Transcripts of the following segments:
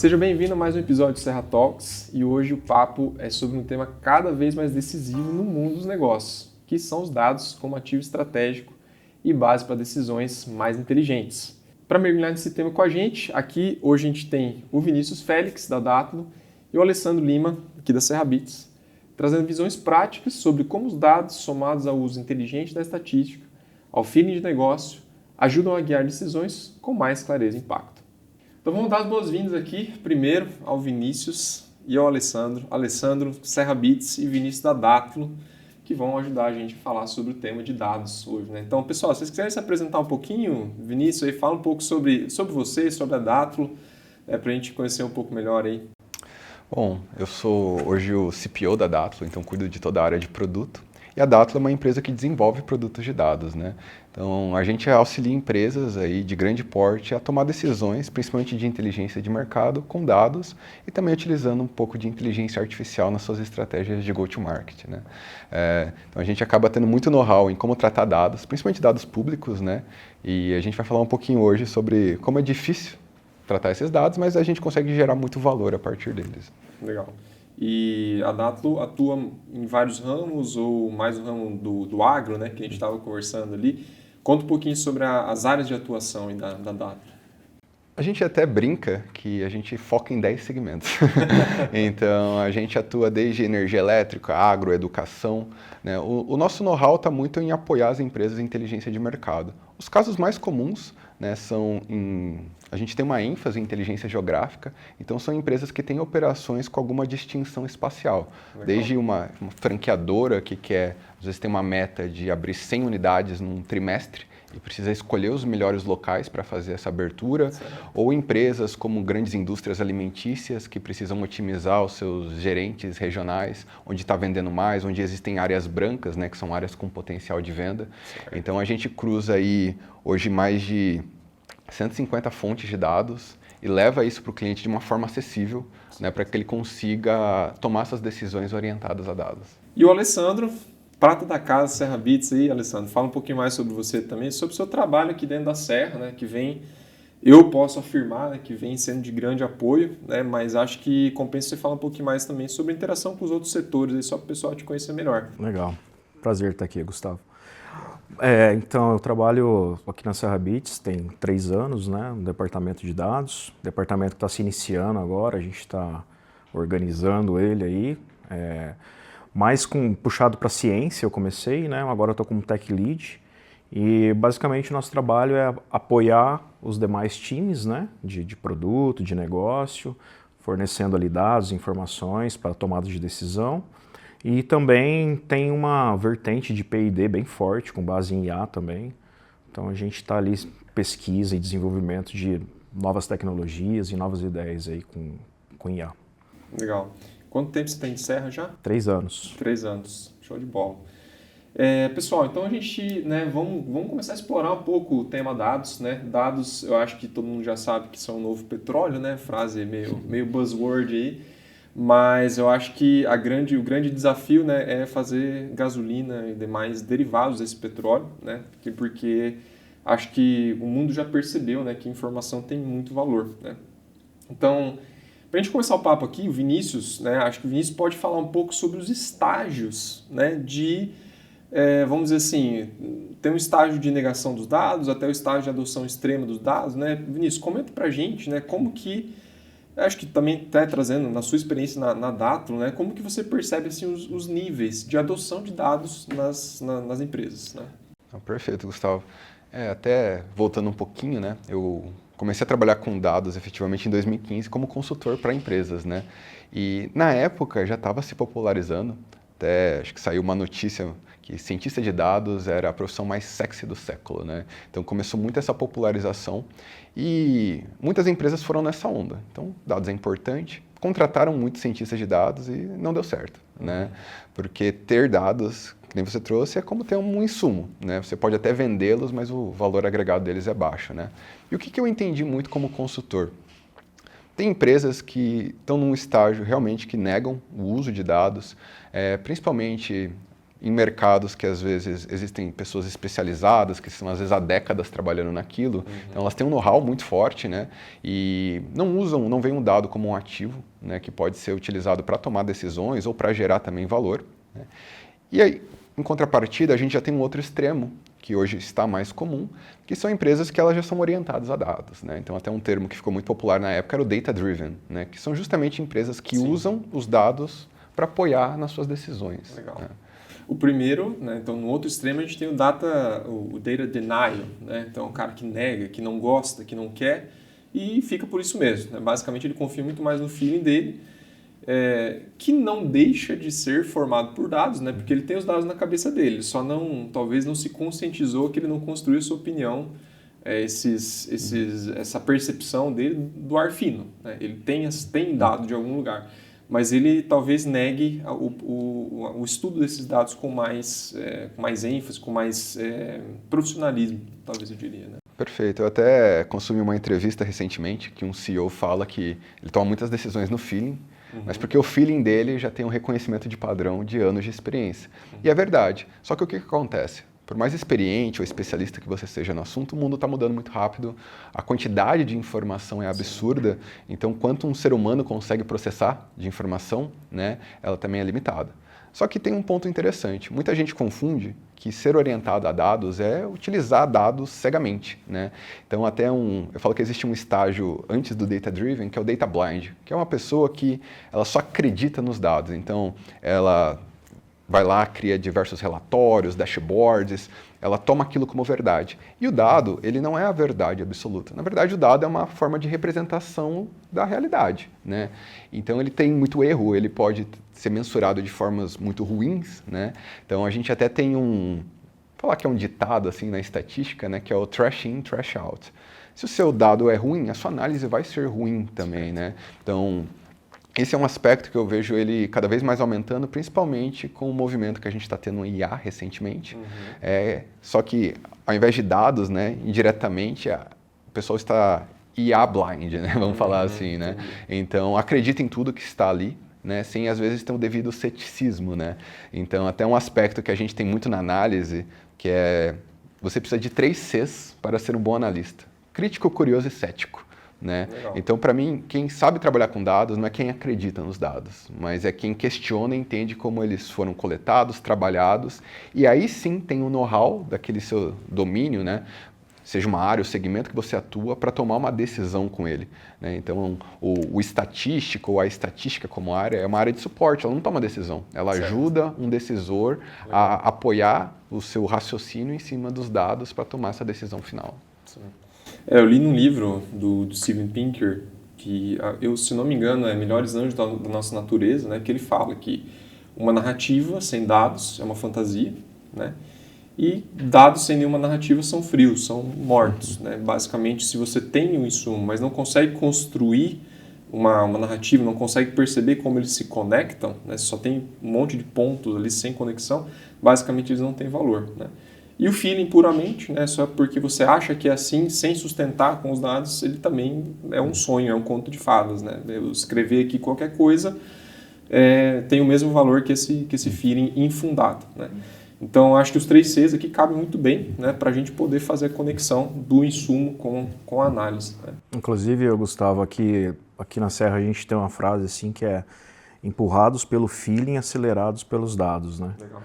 Seja bem-vindo a mais um episódio do Serra Talks e hoje o papo é sobre um tema cada vez mais decisivo no mundo dos negócios, que são os dados como ativo estratégico e base para decisões mais inteligentes. Para mergulhar nesse tema com a gente, aqui hoje a gente tem o Vinícius Félix, da Dátilo, e o Alessandro Lima, aqui da Serrabits, trazendo visões práticas sobre como os dados, somados ao uso inteligente da estatística, ao feeling de negócio, ajudam a guiar decisões com mais clareza e impacto. Então vamos dar as boas-vindas aqui, primeiro ao Vinícius e ao Alessandro. Alessandro, Serrabits e Vinícius da Dátilo, que vão ajudar a gente a falar sobre o tema de dados hoje, né? Então, pessoal, se vocês quiserem se apresentar um pouquinho, Vinícius, aí fala um pouco sobre você, sobre a Dátilo, para a gente conhecer um pouco melhor aí. Bom, eu sou hoje o CPO da Dátilo, então cuido de toda a área de produto. E a Dátilo é uma empresa que desenvolve produtos de dados, né? Então, a gente auxilia empresas aí de grande porte a tomar decisões, principalmente de inteligência de mercado, com dados e também utilizando um pouco de inteligência artificial nas suas estratégias de go-to-market, né? Então, a gente acaba tendo muito know-how em como tratar dados, principalmente dados públicos, né? E a gente vai falar um pouquinho hoje sobre como é difícil tratar esses dados, mas a gente consegue gerar muito valor a partir deles. Legal. E a Dátilo atua em vários ramos, ou mais no ramo do agro, né, que a gente estava conversando ali. Conta um pouquinho sobre as áreas de atuação da Dátilo. A gente até brinca que a gente foca em 10 segmentos. Então, a gente atua desde energia elétrica, agro, educação, né? O nosso know-how está muito em apoiar as empresas em inteligência de mercado. Os casos mais comuns, né, são a gente tem uma ênfase em inteligência geográfica, então são empresas que têm operações com alguma distinção espacial. Legal. Desde uma franqueadora que quer, às vezes tem uma meta de abrir 100 unidades num trimestre, e precisa escolher os melhores locais para fazer essa abertura, ou empresas como grandes indústrias alimentícias que precisam otimizar os seus gerentes regionais, onde está vendendo mais, onde existem áreas brancas, né, que são áreas com potencial de venda. Certo. Então a gente cruza aí hoje mais de 150 fontes de dados e leva isso para o cliente de uma forma acessível, né, para que ele consiga tomar essas decisões orientadas a dados. E o Alessandro, prata da casa, Serrabits aí, Alessandro, fala um pouquinho mais sobre você também, sobre o seu trabalho aqui dentro da Serra, né, que vem, eu posso afirmar, né, que vem sendo de grande apoio, né, mas acho que compensa você falar um pouquinho mais também sobre a interação com os outros setores, aí, só para o pessoal te conhecer melhor. Legal, prazer estar aqui, Gustavo. Então, eu trabalho aqui na Serrabits, tem 3 anos, né, no departamento de dados, departamento que está se iniciando agora, a gente está organizando ele aí, mais puxado para ciência eu comecei, né, agora eu estou como Tech Lead, e basicamente o nosso trabalho é apoiar os demais times, né, de produto, de negócio, fornecendo ali dados, informações para tomada de decisão. E também tem uma vertente de P&D bem forte, com base em IA também. Então a gente está ali pesquisa e desenvolvimento de novas tecnologias e novas ideias aí com IA. Legal. Quanto tempo você tem de Serra já? 3 anos. 3 anos. Show de bola. Pessoal, então a gente, né, vamos começar a explorar um pouco o tema dados, né? Dados, eu acho que todo mundo já sabe que são o novo petróleo, né? Frase meio buzzword aí. Mas eu acho que o grande desafio, né, é fazer gasolina e demais derivados desse petróleo, né? Porque acho que o mundo já percebeu, né, que a informação tem muito valor, né? Então, para a gente começar o papo aqui, o Vinícius, né, acho que o Vinícius pode falar um pouco sobre os estágios, né, vamos dizer assim, tem um estágio de negação dos dados até o estágio de adoção extrema dos dados, né? Vinícius, comenta para a gente, né, como que acho que também está trazendo, na sua experiência na Dátilo, né, como que você percebe assim, os níveis de adoção de dados nas empresas, né? Perfeito, Gustavo. Até voltando um pouquinho, né, eu comecei a trabalhar com dados efetivamente em 2015 como consultor para empresas, né? E na época já estava se popularizando, até acho que saiu uma notícia que cientista de dados era a profissão mais sexy do século, né? Então começou muito essa popularização e muitas empresas foram nessa onda. Então, dados é importante, contrataram muitos cientistas de dados e não deu certo, né? Porque ter dados, que nem você trouxe, é como ter um insumo, né? Você pode até vendê-los, mas o valor agregado deles é baixo, né? E o que eu entendi muito como consultor? Tem empresas que estão num estágio realmente que negam o uso de dados, principalmente em mercados que às vezes existem pessoas especializadas, que estão às vezes há décadas trabalhando naquilo, então elas têm um know-how muito forte, né? E não veem um dado como um ativo, né? Que pode ser utilizado para tomar decisões ou para gerar também valor, né? E aí, em contrapartida, a gente já tem um outro extremo, que hoje está mais comum, que são empresas que elas já são orientadas a dados, né? Então, até um termo que ficou muito popular na época era o data-driven, né? Que são justamente empresas que usam os dados para apoiar nas suas decisões. Legal. Né? O primeiro, né, então no outro extremo a gente tem o data denial, né? Então o cara que nega, que não gosta, que não quer e fica por isso mesmo, né? Basicamente ele confia muito mais no feeling dele, que não deixa de ser formado por dados, né? Porque ele tem os dados na cabeça dele, só talvez não se conscientizou que ele não construiu sua opinião, essa percepção dele do ar fino, né? Ele tem dado de algum lugar, mas ele talvez negue o estudo desses dados com mais ênfase, com mais profissionalismo, talvez eu diria, né? Perfeito. Eu até consumi uma entrevista recentemente que um CEO fala que ele toma muitas decisões no feeling, mas porque o feeling dele já tem um reconhecimento de padrão de anos de experiência. E é verdade. Só que o que acontece? Por mais experiente ou especialista que você seja no assunto, o mundo está mudando muito rápido, a quantidade de informação é absurda, então quanto um ser humano consegue processar de informação, né, ela também é limitada. Só que tem um ponto interessante, muita gente confunde que ser orientado a dados é utilizar dados cegamente, né? Então eu falo que existe um estágio antes do data driven, que é o data blind, que é uma pessoa que ela só acredita nos dados, então ela vai lá, cria diversos relatórios, dashboards, ela toma aquilo como verdade. E o dado, ele não é a verdade absoluta. Na verdade, o dado é uma forma de representação da realidade, né? Então, ele tem muito erro, ele pode ser mensurado de formas muito ruins, né? Então, a gente até tem falar que é um ditado assim na estatística, né, que é o trash in, trash out. Se o seu dado é ruim, a sua análise vai ser ruim também, né? Então, esse é um aspecto que eu vejo ele cada vez mais aumentando, principalmente com o movimento que a gente está tendo no IA recentemente. Só que, ao invés de dados, né, indiretamente, o pessoal está IA blind, né, vamos falar assim, né? Então, acredita em tudo que está ali, né, sem às vezes ter o devido ceticismo, né? Então, até um aspecto que a gente tem muito na análise, que é você precisa de 3 Cs para ser um bom analista: crítico, curioso e cético. Né? Então, para mim, quem sabe trabalhar com dados não é quem acredita nos dados, mas é quem questiona e entende como eles foram coletados, trabalhados, e aí sim tem o know-how daquele seu domínio, né? Seja uma área ou segmento que você atua, para tomar uma decisão com ele, né? Então, o estatístico ou a estatística como área é uma área de suporte, ela não toma decisão, ela ajuda um decisor a apoiar o seu raciocínio em cima dos dados para tomar essa decisão final. Sim. Eu li num livro do Steven Pinker, que, se não me engano, é Melhores Anjos da Nossa Natureza, né, que ele fala que uma narrativa sem dados é uma fantasia, né, e dados sem nenhuma narrativa são frios, são mortos. Né? Basicamente, se você tem um insumo, mas não consegue construir uma narrativa, não consegue perceber como eles se conectam, né, só tem um monte de pontos ali sem conexão, basicamente eles não têm valor. Né? E o feeling puramente, né, só porque você acha que é assim, sem sustentar com os dados, ele também é um sonho, é um conto de fadas. Né? Eu escrever aqui qualquer coisa tem o mesmo valor que esse feeling infundado. Né? Então, acho que os 3 Cs aqui cabem muito bem, né, para a gente poder fazer a conexão do insumo com a análise. Né? Inclusive, Gustavo, aqui na Serra a gente tem uma frase assim que é: empurrados pelo feeling, acelerados pelos dados. Né? Legal.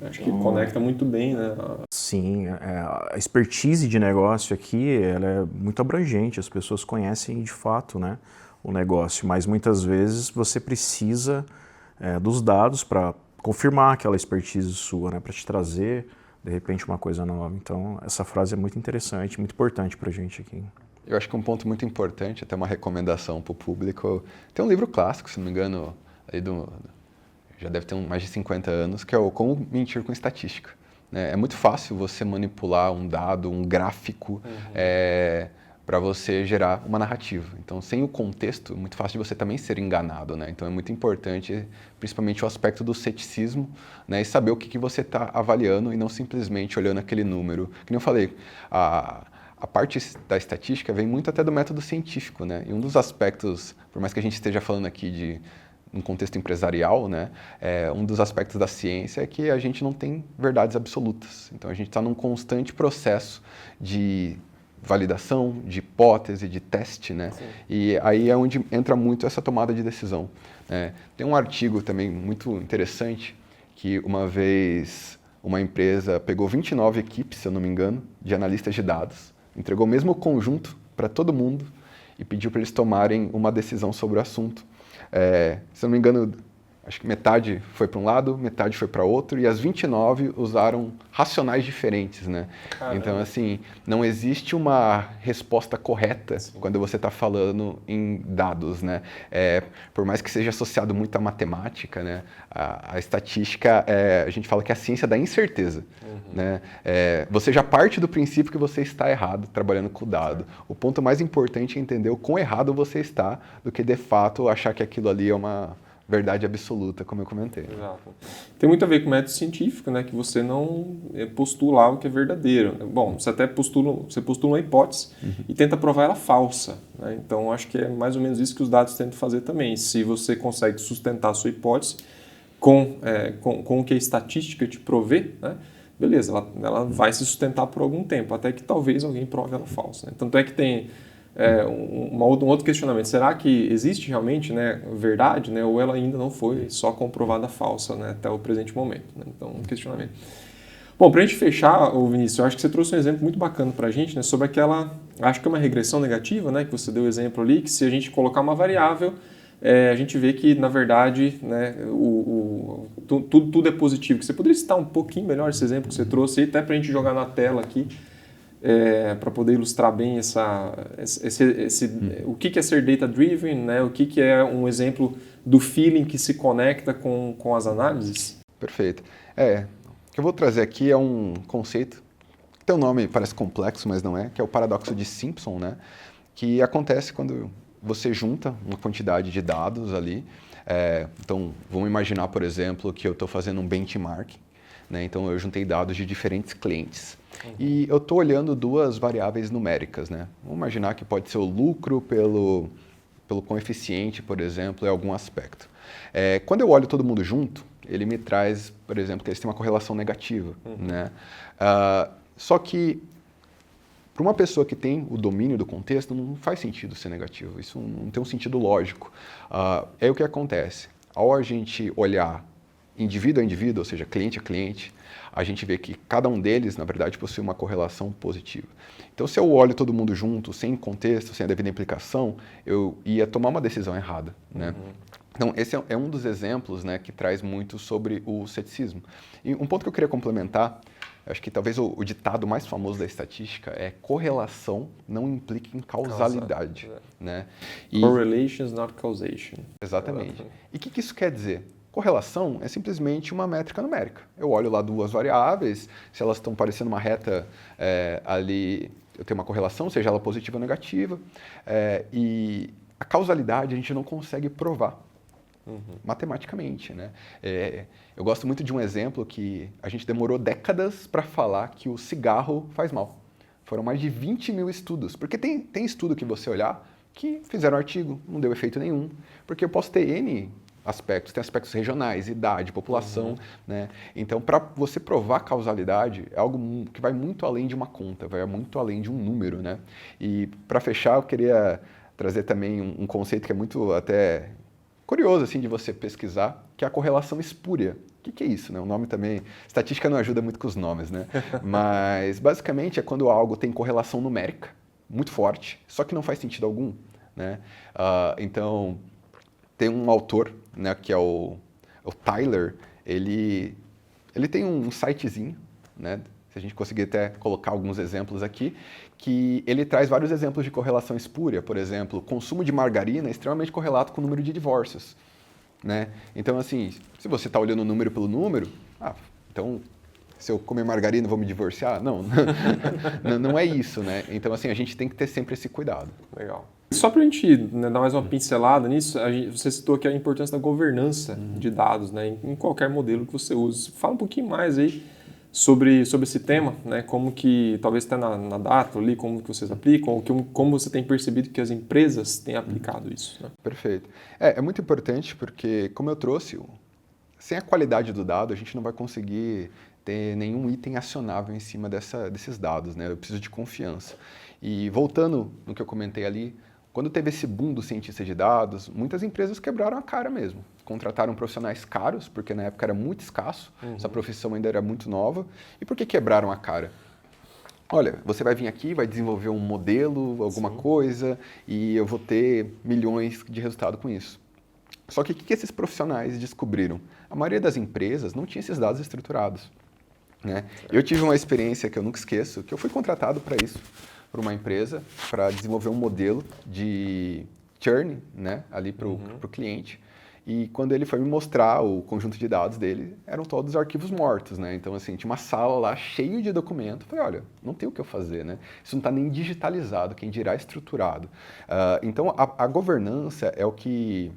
Acho que conecta muito bem, né? Sim, a expertise de negócio aqui, ela é muito abrangente, as pessoas conhecem de fato, né, o negócio, mas muitas vezes você precisa dos dados para confirmar aquela expertise sua, né, para te trazer, de repente, uma coisa nova. Então, essa frase é muito interessante, muito importante para a gente aqui. Eu acho que um ponto muito importante, até uma recomendação para o público, tem um livro clássico, se não me engano, aí já deve ter mais de 50 anos, que é o Como Mentir com Estatística. Né? É muito fácil você manipular um dado, um gráfico, para você gerar uma narrativa. Então, sem o contexto, é muito fácil de você também ser enganado. Né? Então, é muito importante, principalmente o aspecto do ceticismo, né? E saber o que você está avaliando e não simplesmente olhando aquele número. Como eu falei, a parte da estatística vem muito até do método científico. Né? E um dos aspectos, por mais que a gente esteja falando aqui de no contexto empresarial, né, um dos aspectos da ciência é que a gente não tem verdades absolutas. Então, a gente está num constante processo de validação, de hipótese, de teste, né? Sim. E aí é onde entra muito essa tomada de decisão. Tem um artigo também muito interessante que uma vez uma empresa pegou 29 equipes, se eu não me engano, de analistas de dados, entregou o mesmo conjunto para todo mundo e pediu para eles tomarem uma decisão sobre o assunto. Se eu não me engano, acho que metade foi para um lado, metade foi para outro, e as 29 usaram racionais diferentes, né? Caramba. Então, assim, não existe uma resposta correta quando você está falando em dados, né? Por mais que seja associado muito à matemática, né? A estatística, a gente fala que é a ciência da incerteza, né? Você já parte do princípio que você está errado trabalhando com o dado. O ponto mais importante é entender o quão errado você está do que, de fato, achar que aquilo ali é uma verdade absoluta, como eu comentei. Exato. Tem muito a ver com o método científico, né, que você não postula algo que é verdadeiro. Bom, você até postula uma hipótese e tenta provar ela falsa, né? Então, acho que é mais ou menos isso que os dados tentam fazer também. Se você consegue sustentar a sua hipótese com o que a estatística te provê, né, beleza, ela vai se sustentar por algum tempo, até que talvez alguém prove ela falsa, né? Tanto é que tem um outro questionamento. Será que existe realmente, né, verdade, né, ou ela ainda não foi só comprovada falsa, né, até o presente momento, né? Então, um questionamento. Bom, para a gente fechar, Vinícius, eu acho que você trouxe um exemplo muito bacana para a gente, né, sobre acho que é uma regressão negativa, né, que você deu o exemplo ali, que se a gente colocar uma variável, a gente vê que, na verdade, né, tudo é positivo. Você poderia citar um pouquinho melhor esse exemplo que você trouxe aí, até para a gente jogar na tela aqui, para poder ilustrar bem o que é ser data-driven, né? O que é um exemplo do feeling que se conecta com as análises? Perfeito. O que eu vou trazer aqui é um conceito, que tem um nome, parece complexo, mas não é, que é o paradoxo de Simpson, né? Que acontece quando você junta uma quantidade de dados ali. Então, vamos imaginar, por exemplo, que eu estou fazendo um benchmarking, né? Então, eu juntei dados de diferentes clientes. E eu estou olhando duas variáveis numéricas, né? Vamos imaginar que pode ser o lucro pelo coeficiente, por exemplo, em algum aspecto. Quando eu olho todo mundo junto, ele me traz, por exemplo, que eles têm uma correlação negativa, né? Só que, para uma pessoa que tem o domínio do contexto, não faz sentido ser negativo. Isso não tem um sentido lógico. É o que acontece. Ao a gente olhar indivíduo a indivíduo, ou seja, cliente a cliente, a gente vê que cada um deles, na verdade, possui uma correlação positiva. Então, se eu olho todo mundo junto, sem contexto, sem a devida implicação, eu ia tomar uma decisão errada, né? Então, esse é um dos exemplos, né, que traz muito sobre o ceticismo. E um ponto que eu queria complementar, acho que talvez o ditado mais famoso da estatística é correlação não implica em causalidade, né? Correlations, not causation. Exatamente. E o que isso quer dizer? Correlação é simplesmente uma métrica numérica. Eu olho lá duas variáveis, se elas estão parecendo uma reta ali, eu tenho uma correlação, seja ela positiva ou negativa, e a causalidade a gente não consegue provar matematicamente, né? Eu gosto muito de um exemplo que a gente demorou décadas para falar que o cigarro faz mal. Foram mais de 20 mil estudos, porque tem estudo que você olhar que fizeram artigo, não deu efeito nenhum, porque eu posso ter N aspectos, tem aspectos regionais, idade, população, né? Então, para você provar causalidade, é algo que vai muito além de uma conta, vai muito além de um número, né? E, para fechar, eu queria trazer também um conceito que é muito até curioso, assim, de você pesquisar, que é a correlação espúria. O que é isso, né? O nome também... Estatística não ajuda muito com os nomes, né? Mas, basicamente, é quando algo tem correlação numérica muito forte, só que não faz sentido algum, né? Então, tem um autor, né, que é o Tyler, ele tem um sitezinho, né, se a gente conseguir até colocar alguns exemplos aqui, que ele traz vários exemplos de correlação espúria. Por exemplo, o consumo de margarina é extremamente correlato com o número de divórcios, né? Então, assim, se você está olhando número pelo número, então, se eu comer margarina, eu vou me divorciar? Não, não é isso, né? Então, assim, a gente tem que ter sempre esse cuidado. Legal. Só para a gente, né, dar mais uma pincelada nisso, você citou aqui a importância da governança de dados, né, em qualquer modelo que você use. Fala um pouquinho mais aí sobre esse tema, né? Como que, talvez até na data ali, como que vocês aplicam, como você tem percebido que as empresas têm aplicado isso, né? Perfeito. É muito importante porque, como eu trouxe, sem a qualidade do dado, a gente não vai conseguir ter nenhum item acionável em cima desses dados, né? Eu preciso de confiança. E voltando no que eu comentei ali, quando teve esse boom do cientista de dados, muitas empresas quebraram a cara mesmo. Contrataram profissionais caros, porque na época era muito escasso, essa profissão ainda era muito nova. E por que quebraram a cara? Olha, você vai vir aqui, vai desenvolver um modelo, alguma coisa, e eu vou ter milhões de resultado com isso. Só que o que esses profissionais descobriram? A maioria das empresas não tinha esses dados estruturados, né? Eu tive uma experiência que eu nunca esqueço, que eu fui contratado para isso, por uma empresa, para desenvolver um modelo de churn, né, ali para o cliente. E quando ele foi me mostrar o conjunto de dados dele, eram todos arquivos mortos, né? Então, assim, tinha uma sala lá cheia de documento. Falei, olha, não tem o que eu fazer, né? Isso não está nem digitalizado, quem dirá estruturado. Então, a governança é o que...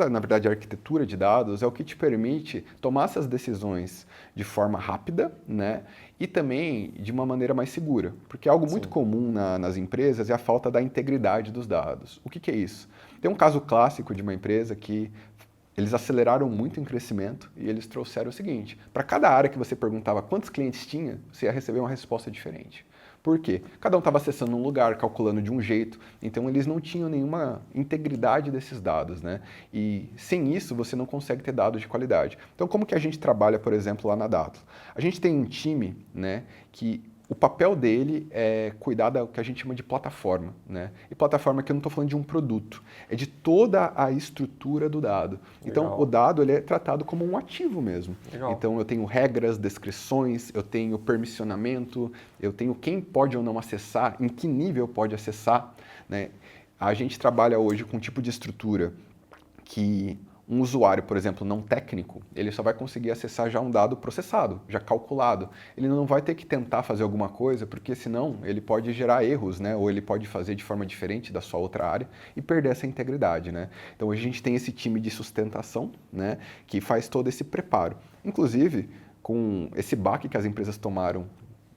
na verdade, a arquitetura de dados é o que te permite tomar essas decisões de forma rápida, né? E também de uma maneira mais segura. Porque algo muito comum nas empresas é a falta da integridade dos dados. O que é isso? Tem um caso clássico de uma empresa que eles aceleraram muito em crescimento e eles trouxeram o seguinte: para cada área que você perguntava quantos clientes tinha, você ia receber uma resposta diferente. Por quê? Cada um estava acessando um lugar, calculando de um jeito, então eles não tinham nenhuma integridade desses dados, né? E sem isso você não consegue ter dados de qualidade. Então como que a gente trabalha, por exemplo, lá na Datlo? A gente tem um time, né, que o papel dele é cuidar do que a gente chama de plataforma, né? E plataforma aqui eu não estou falando de um produto, é de toda a estrutura do dado. Então, Legal. o dado ele é tratado como um ativo mesmo. Legal. Então, eu tenho regras, descrições, eu tenho permissionamento, eu tenho quem pode ou não acessar, em que nível pode acessar, né? A gente trabalha hoje com um tipo de estrutura que um usuário, por exemplo, não técnico, ele só vai conseguir acessar já um dado processado, já calculado. Ele não vai ter que tentar fazer alguma coisa, porque senão ele pode gerar erros, né? Ou ele pode fazer de forma diferente da sua outra área e perder essa integridade, né? Então, hoje a gente tem esse time de sustentação, né, que faz todo esse preparo. Inclusive, com esse baque que as empresas tomaram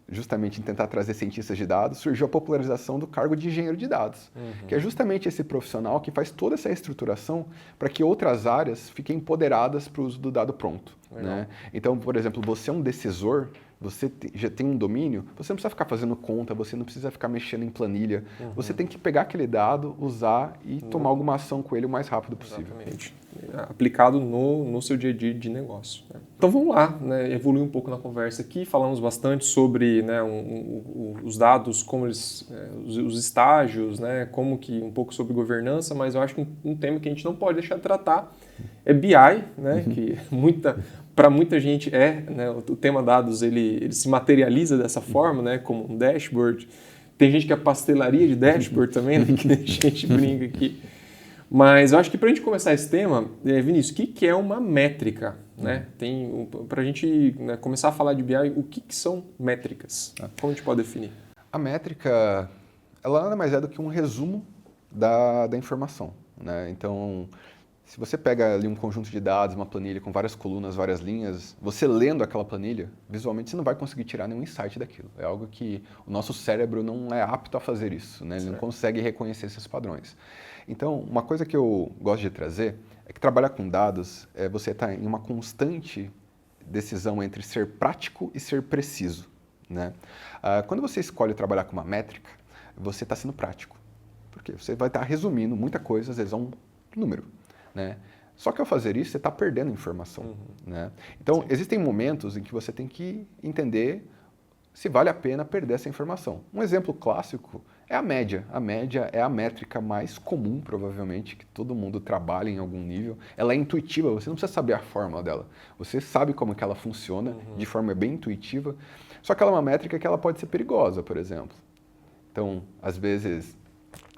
justamente em tentar trazer cientistas de dados, surgiu a popularização do cargo de engenheiro de dados, que é justamente esse profissional que faz toda essa estruturação para que outras áreas fiquem empoderadas para o uso do dado pronto, né? Então, por exemplo, você é um decisor, você já tem um domínio, você não precisa ficar fazendo conta, você não precisa ficar mexendo em planilha, você tem que pegar aquele dado, usar e tomar alguma ação com ele o mais rápido possível. Exatamente. Aplicado no seu dia a dia de negócio, né? Então vamos lá, né, evoluir um pouco na conversa aqui. Falamos bastante sobre, né, os dados, como eles, os estágios, né, como que um pouco sobre governança, mas eu acho que um tema que a gente não pode deixar de tratar é BI, né, que para muita gente né, o tema dados ele se materializa dessa forma, né, como um dashboard. Tem gente que é pastelaria de dashboard também, né, que a gente brinca aqui. Mas eu acho que para a gente começar esse tema, Vinícius, o que é uma métrica? Né? Para a gente, né, começar a falar de BI, o que são métricas? Como a gente pode definir? A métrica, ela nada mais é do que um resumo da informação, né? Então, se você pega ali um conjunto de dados, uma planilha com várias colunas, várias linhas, você lendo aquela planilha, visualmente você não vai conseguir tirar nenhum insight daquilo. É algo que o nosso cérebro não é apto a fazer isso, né? Ele não consegue reconhecer esses padrões. Então, uma coisa que eu gosto de trazer é que trabalhar com dados é você estar em uma constante decisão entre ser prático e ser preciso, né? Quando você escolhe trabalhar com uma métrica, você está sendo prático, porque você vai estar resumindo muita coisa, às vezes, a um número, né? Só que ao fazer isso, você está perdendo informação, né? Então, existem momentos em que você tem que entender se vale a pena perder essa informação. Um exemplo clássico é a média. A média é a métrica mais comum, provavelmente, que todo mundo trabalha em algum nível. Ela é intuitiva, você não precisa saber a fórmula dela. Você sabe como que ela funciona de forma bem intuitiva. Só que ela é uma métrica que ela pode ser perigosa, por exemplo. Então, às vezes,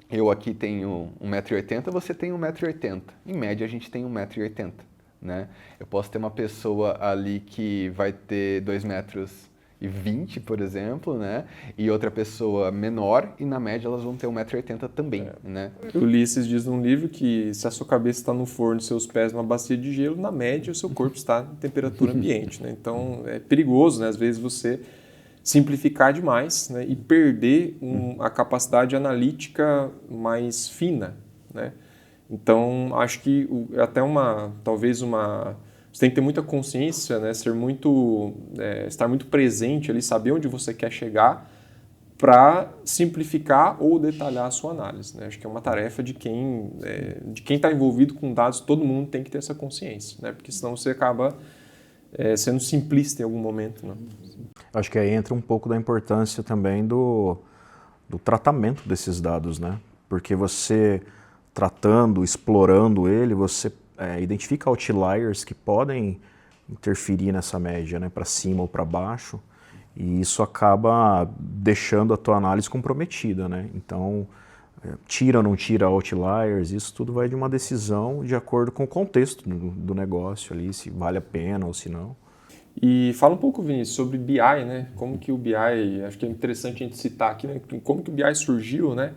eu aqui tenho 1,80 m, você tem 1,80 m. Em média, a gente tem 1,80 m, né? Eu posso ter uma pessoa ali que vai ter 2,20 m 1,20m, por exemplo, né? E outra pessoa menor, e na média elas vão ter 1,80m também, né? Ulisses diz num livro que se a sua cabeça está no forno e seus pés numa bacia de gelo, na média o seu corpo está em temperatura ambiente, né? Então é perigoso, né? Às vezes você simplificar demais, né? E perder a capacidade analítica mais fina, né? Então acho que até você tem que ter muita consciência, né? Estar muito presente ali, saber onde você quer chegar para simplificar ou detalhar a sua análise, né? Acho que é uma tarefa de quem está envolvido com dados, todo mundo tem que ter essa consciência, né? Porque senão você acaba sendo simplista em algum momento, né? Acho que aí entra um pouco da importância também do tratamento desses dados, né? Porque você tratando, explorando ele, você identifica outliers que podem interferir nessa média, né? Para cima ou para baixo, e isso acaba deixando a tua análise comprometida, né? Então, tira ou não tira outliers, isso tudo vai de uma decisão de acordo com o contexto do negócio ali, se vale a pena ou se não. E fala um pouco, Vinícius, sobre BI, né? Como que o BI, acho que é interessante a gente citar aqui, né? Como que o BI surgiu, né?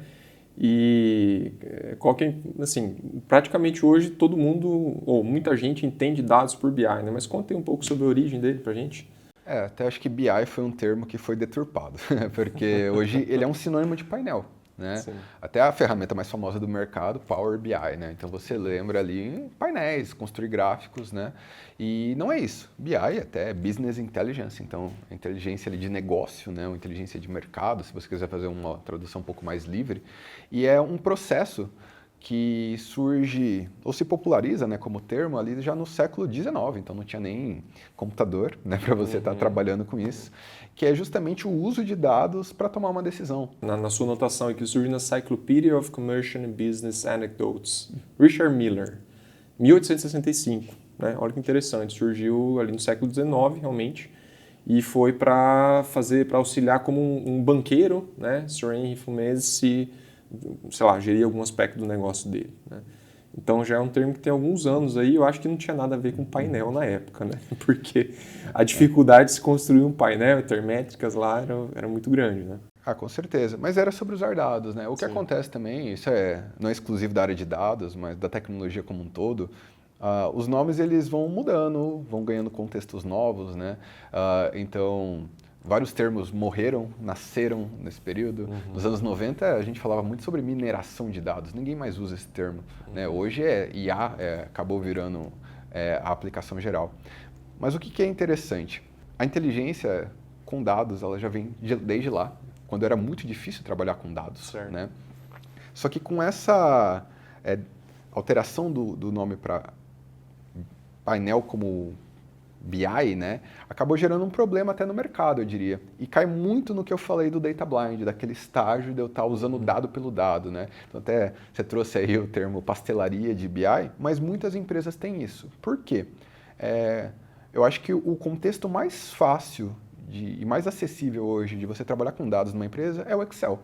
E qual que é, assim, praticamente hoje todo mundo, ou muita gente entende dados por BI, né? Mas conta aí um pouco sobre a origem dele pra gente. Até acho que BI foi um termo que foi deturpado, porque hoje ele é um sinônimo de painel, né? Sim. Até a ferramenta mais famosa do mercado, Power BI, né? Então você lembra ali painéis, construir gráficos, né? E não é isso. BI até é Business Intelligence, então a inteligência ali de negócio, né? Uma inteligência de mercado, se você quiser fazer uma tradução um pouco mais livre. E é um processo que surge, ou se populariza, né, como termo, ali já no século XIX, então não tinha nem computador, né, para você estar trabalhando com isso, que é justamente o uso de dados para tomar uma decisão. Na sua anotação aqui, surge na Encyclopedia of Commercial and Business Anecdotes, Richard Miller, 1865, né? Olha que interessante, surgiu ali no século XIX, realmente, e foi para auxiliar como um banqueiro, né, Sir Henry Fumez, gerir algum aspecto do negócio dele, né? Então já é um termo que tem alguns anos aí, eu acho que não tinha nada a ver com painel na época, né? Porque a dificuldade de se construir um painel, ter métricas lá, era muito grande, né? Com certeza. Mas era sobre usar dados, né? O que acontece também, isso não é exclusivo da área de dados, mas da tecnologia como um todo, os nomes eles vão mudando, vão ganhando contextos novos, né? Então, vários termos nasceram nesse período. Nos anos 90, a gente falava muito sobre mineração de dados. Ninguém mais usa esse termo, né? Hoje IA, acabou virando a aplicação geral. Mas o que é interessante? A inteligência com dados, ela já vem desde lá, quando era muito difícil trabalhar com dados, né? Só que com essa alteração do nome para painel como BI, né, acabou gerando um problema até no mercado, eu diria. E cai muito no que eu falei do data blind, daquele estágio de eu estar usando dado pelo dado, né? Então até você trouxe aí o termo pastelaria de BI, mas muitas empresas têm isso. Por quê? Eu acho que o contexto mais fácil e mais acessível hoje de você trabalhar com dados numa empresa é o Excel.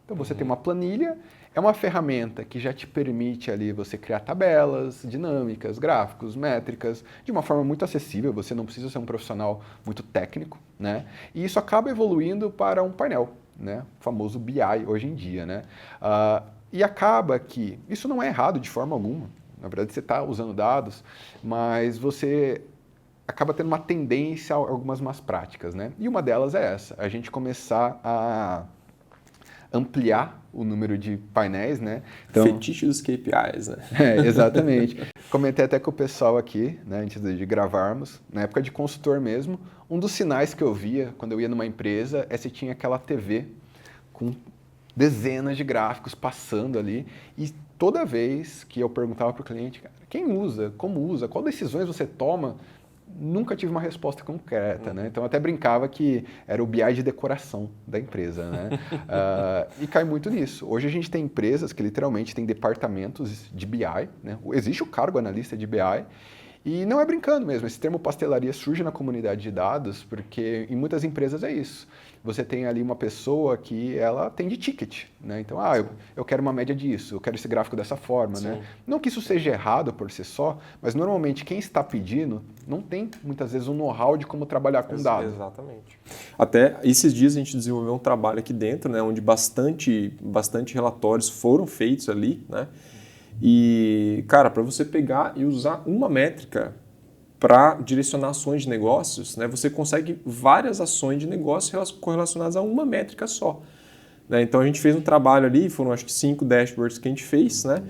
Então você tem uma planilha, é uma ferramenta que já te permite ali você criar tabelas, dinâmicas, gráficos, métricas, de uma forma muito acessível, você não precisa ser um profissional muito técnico, né? E isso acaba evoluindo para um painel, né? O famoso BI hoje em dia, né? E acaba que, isso não é errado de forma alguma, na verdade você está usando dados, mas você acaba tendo uma tendência a algumas más práticas, né? E uma delas é essa, a gente começar a ampliar o número de painéis, né? Então, fetiche dos KPIs, né? Exatamente. Comentei até com o pessoal aqui, né, antes de gravarmos, na época de consultor mesmo, um dos sinais que eu via quando eu ia numa empresa é se tinha aquela TV com dezenas de gráficos passando ali e toda vez que eu perguntava para o cliente, cara, quem usa, como usa, qual decisões você toma, nunca tive uma resposta concreta, né? Então eu até brincava que era o BI de decoração da empresa, né? E cai muito nisso. Hoje a gente tem empresas que literalmente têm departamentos de BI, né? Existe o cargo analista de BI E não é brincando mesmo, esse termo pastelaria surge na comunidade de dados, porque em muitas empresas é isso. Você tem ali uma pessoa que ela atende ticket, né? Então, eu quero uma média disso, eu quero esse gráfico dessa forma, né? Não que isso seja errado por si só, mas normalmente quem está pedindo não tem muitas vezes um know-how de como trabalhar com dados. Exatamente. Até esses dias a gente desenvolveu um trabalho aqui dentro, né, onde bastante relatórios foram feitos ali, né? E, cara, para você pegar e usar uma métrica para direcionar ações de negócios, né, você consegue várias ações de negócio correlacionadas a uma métrica só. Né? Então a gente fez um trabalho ali, foram acho que 5 dashboards que a gente fez, né?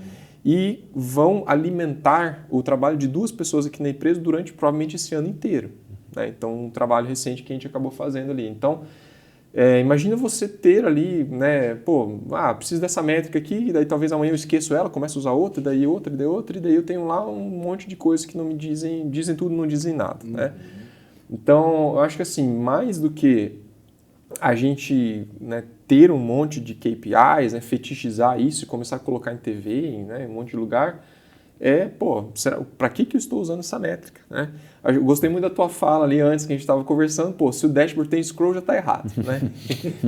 E vão alimentar o trabalho de 2 pessoas aqui na empresa durante provavelmente esse ano inteiro. Né? Então um trabalho recente que a gente acabou fazendo ali. Então imagina você ter ali, né, preciso dessa métrica aqui, e daí talvez amanhã eu esqueço ela, começo a usar outra, daí outra, e daí eu tenho lá um monte de coisas que não me dizem tudo, não dizem nada, né? Então, eu acho que assim, mais do que a gente, né, ter um monte de KPIs, né, fetichizar isso e começar a colocar em TV, né, em um monte de lugar, para que eu estou usando essa métrica, né? Eu gostei muito da tua fala ali antes que a gente estava conversando, se o dashboard tem scroll já está errado, né?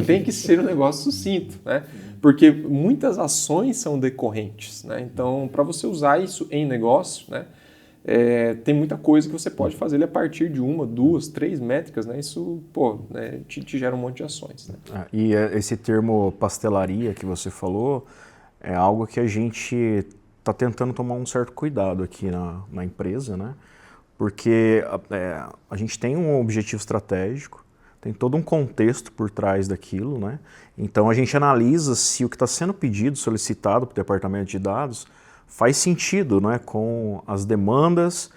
Tem que ser um negócio sucinto, né? Porque muitas ações são decorrentes, né? Então, para você usar isso em negócio, né, tem muita coisa que você pode fazer ali a partir de 1, 2, 3 métricas, né? Isso, né, te gera um monte de ações, né? E esse termo pastelaria que você falou é algo que a gente está tentando tomar um certo cuidado aqui na empresa, né? Porque a gente tem um objetivo estratégico, tem todo um contexto por trás daquilo, né? Então a gente analisa se o que está sendo pedido, solicitado para o departamento de dados faz sentido, né, com as demandas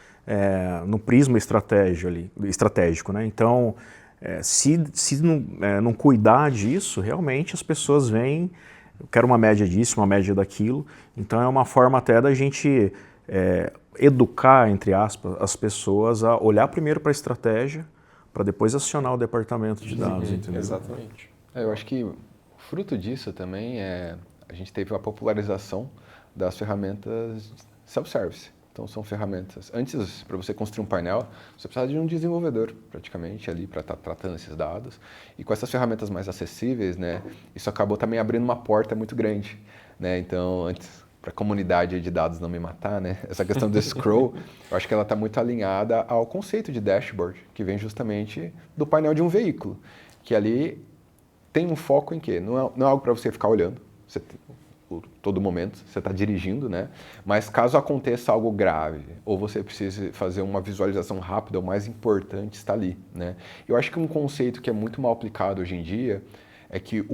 no prisma estratégico, né? Então, se não cuidar disso, realmente as pessoas veem, eu quero uma média disso, uma média daquilo. Então é uma forma até da gente educar, entre aspas, as pessoas a olhar primeiro para a estratégia, para depois acionar o departamento de dados, entendeu? Exatamente. Eu acho que fruto disso também a gente teve a popularização das ferramentas self-service. Então são ferramentas, antes para você construir um painel, você precisava de um desenvolvedor praticamente ali para estar tratando esses dados. E com essas ferramentas mais acessíveis, né, isso acabou também abrindo uma porta muito grande, né? Então antes, para a comunidade de dados não me matar, né, essa questão do scroll, eu acho que ela está muito alinhada ao conceito de dashboard, que vem justamente do painel de um veículo, que ali tem um foco em quê? Não é algo para você ficar olhando, todo momento, você está dirigindo, né? Mas caso aconteça algo grave, ou você precise fazer uma visualização rápida, o mais importante está ali, né? Eu acho que um conceito que é muito mal aplicado hoje em dia é que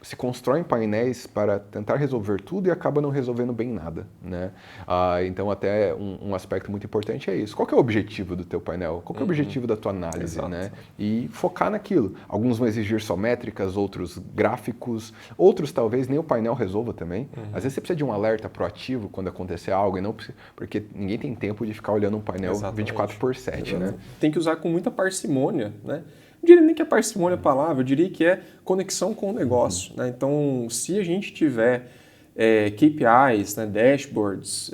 se constroem painéis para tentar resolver tudo e acaba não resolvendo bem nada, né? Então até um aspecto muito importante é isso. Qual que é o objetivo do teu painel? Qual que é o objetivo da tua análise, né? E focar naquilo. Alguns vão exigir só métricas, outros gráficos, outros talvez nem o painel resolva também. Às vezes você precisa de um alerta proativo quando acontecer algo, e não porque ninguém tem tempo de ficar olhando um painel 24/7, né? Tem que usar com muita parcimônia, né? Não diria nem que é parcimônia a palavra, eu diria que é conexão com o negócio. Né? Então, se a gente tiver KPIs, né, dashboards,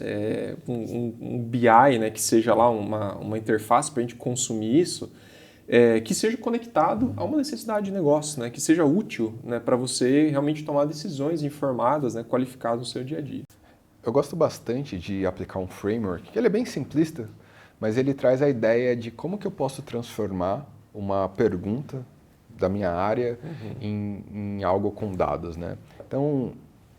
um BI, né, que seja lá uma interface para a gente consumir isso, que seja conectado a uma necessidade de negócio, né, que seja útil, né, para você realmente tomar decisões informadas, né, qualificadas no seu dia a dia. Eu gosto bastante de aplicar um framework, que ele é bem simplista, mas ele traz a ideia de como que eu posso transformar uma pergunta da minha área em algo com dados, né? Então,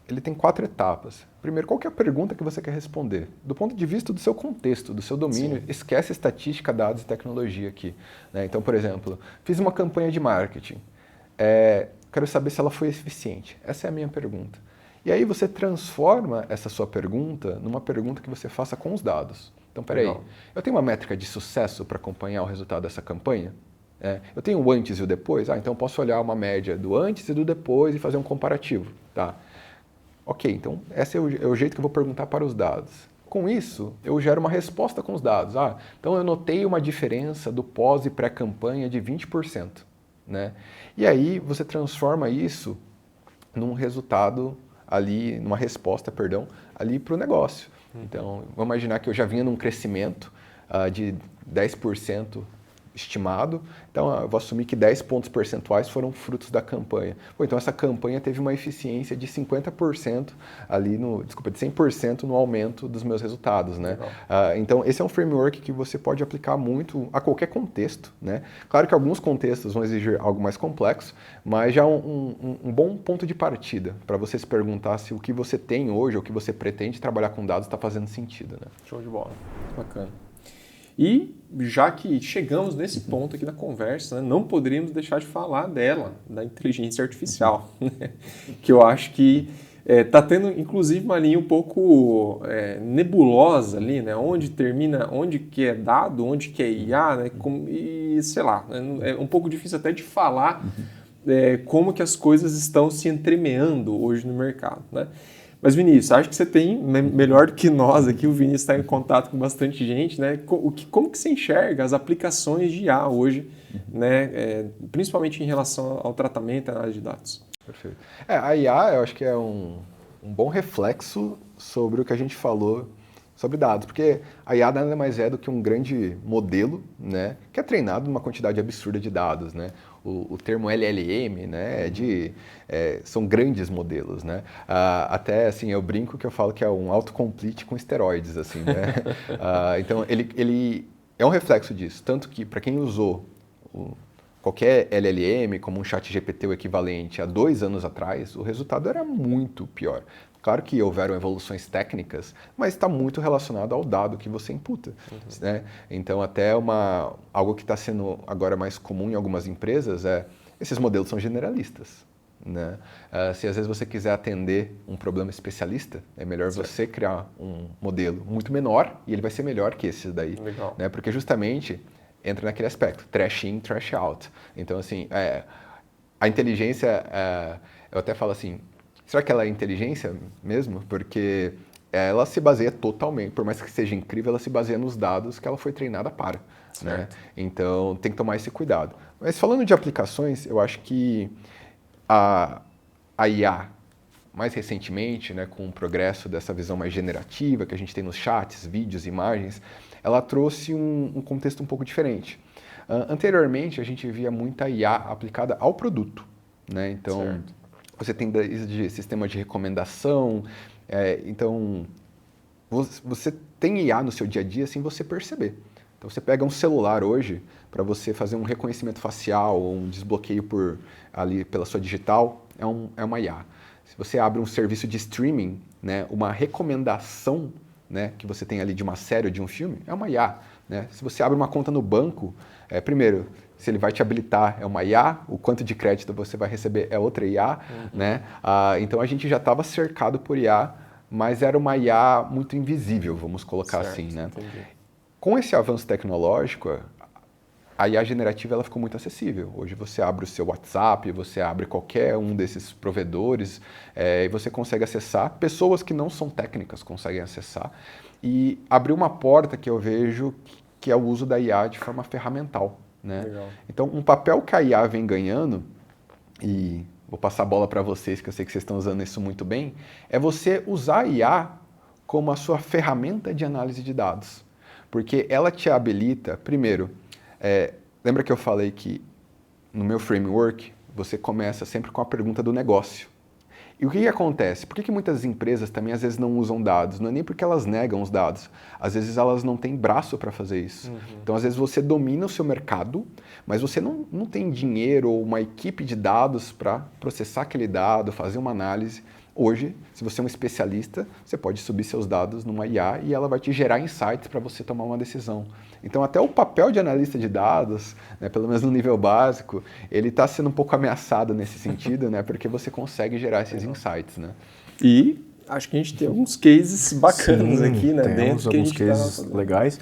ele tem 4 etapas. Primeiro, qual que é a pergunta que você quer responder? Do ponto de vista do seu contexto, do seu domínio, esquece estatística, dados e tecnologia aqui, né? Então, por exemplo, fiz uma campanha de marketing. Quero saber se ela foi eficiente. Essa é a minha pergunta. E aí você transforma essa sua pergunta numa pergunta que você faça com os dados. Então, peraí, eu tenho uma métrica de sucesso para acompanhar o resultado dessa campanha? Eu tenho o antes e o depois? Então eu posso olhar uma média do antes e do depois e fazer um comparativo. Tá? Ok, então esse é o jeito que eu vou perguntar para os dados. Com isso, eu gero uma resposta com os dados. Então eu notei uma diferença do pós e pré-campanha de 20%. Né? E aí você transforma isso num resultado ali, numa resposta, ali para o negócio. Então, vamos imaginar que eu já vinha num crescimento de 10% estimado, então eu vou assumir que 10 pontos percentuais foram frutos da campanha. Pô, então essa campanha teve uma eficiência de 50% ali de 100% no aumento dos meus resultados, né? Então esse é um framework que você pode aplicar muito a qualquer contexto, né? Claro que alguns contextos vão exigir algo mais complexo, mas já é um bom ponto de partida para você se perguntar se o que você tem hoje, ou o que você pretende trabalhar com dados está fazendo sentido, né? Show de bola, bacana. E já que chegamos nesse ponto aqui da conversa, né, não poderíamos deixar de falar dela, da inteligência artificial, né? Que eu acho que está tendo, inclusive, uma linha um pouco nebulosa ali, né? Onde termina, onde que é dado, onde que é IA, né? E sei lá, é um pouco difícil até de falar como que as coisas estão se entremeando hoje no mercado, né? Mas, Vinícius, acho que você tem, melhor do que nós aqui, o Vinícius está em contato com bastante gente, né? Como que você enxerga as aplicações de IA hoje, né? Principalmente em relação ao tratamento e análise de dados? Perfeito. A IA, eu acho que é um bom reflexo sobre o que a gente falou sobre dados, porque a IA nada mais é do que um grande modelo, né, que é treinado numa quantidade absurda de dados, né? O termo LLM, né, são grandes modelos, né? Até assim eu brinco que eu falo que é um autocomplete com esteroides, assim, né? Então ele é um reflexo disso, tanto que para quem usou qualquer LLM, como um ChatGPT ou equivalente, há 2 anos atrás, o resultado era muito pior. Claro que houveram evoluções técnicas, mas está muito relacionado ao dado que você imputa. Né? Então, até algo que está sendo agora mais comum em algumas empresas esses modelos são generalistas. Né? Se às vezes você quiser atender um problema especialista, é melhor você criar um modelo muito menor e ele vai ser melhor que esse daí. Né? Porque justamente entra naquele aspecto, trash in, trash out. Então, assim, a inteligência, eu até falo assim, será que ela é inteligência mesmo? Porque ela se baseia totalmente, por mais que seja incrível, ela se baseia nos dados que ela foi treinada para. Né? Então, tem que tomar esse cuidado. Mas falando de aplicações, eu acho que a IA, mais recentemente, né, com o progresso dessa visão mais generativa que a gente tem nos chats, vídeos, imagens, ela trouxe um contexto um pouco diferente. Anteriormente, a gente via muita IA aplicada ao produto. Né? Então, você tem desde sistema de recomendação, então você tem IA no seu dia a dia sem você perceber. Então você pega um celular hoje para você fazer um reconhecimento facial ou um desbloqueio ali pela sua digital, é uma IA. Se você abre um serviço de streaming, né, uma recomendação, né, que você tem ali de uma série ou de um filme, é uma IA. Né? Se você abre uma conta no banco, primeiro, se ele vai te habilitar, é uma IA, o quanto de crédito você vai receber é outra IA. Né? Então a gente já estava cercado por IA, mas era uma IA muito invisível, vamos colocar assim. Né? Com esse avanço tecnológico, a IA generativa ela ficou muito acessível. Hoje você abre o seu WhatsApp, você abre qualquer um desses provedores e você consegue acessar. Pessoas que não são técnicas conseguem acessar. E abriu uma porta que eu vejo que é o uso da IA de forma ferramental. Né? Então, um papel que a IA vem ganhando, e vou passar a bola para vocês, que eu sei que vocês estão usando isso muito bem, é você usar a IA como a sua ferramenta de análise de dados. Porque ela te habilita, primeiro, lembra que eu falei que no meu framework você começa sempre com a pergunta do negócio. E o que acontece? Por que muitas empresas também às vezes não usam dados? Não é nem porque elas negam os dados, às vezes elas não têm braço para fazer isso. Então às vezes você domina o seu mercado, mas você não tem dinheiro ou uma equipe de dados para processar aquele dado, fazer uma análise. Hoje, se você é um especialista, você pode subir seus dados numa IA e ela vai te gerar insights para você tomar uma decisão. Então, até o papel de analista de dados, né, pelo menos no nível básico, ele está sendo um pouco ameaçado nesse sentido, né, porque você consegue gerar esses insights. Né? E acho que a gente tem alguns cases bacanas aqui, né, temos alguns cases legais.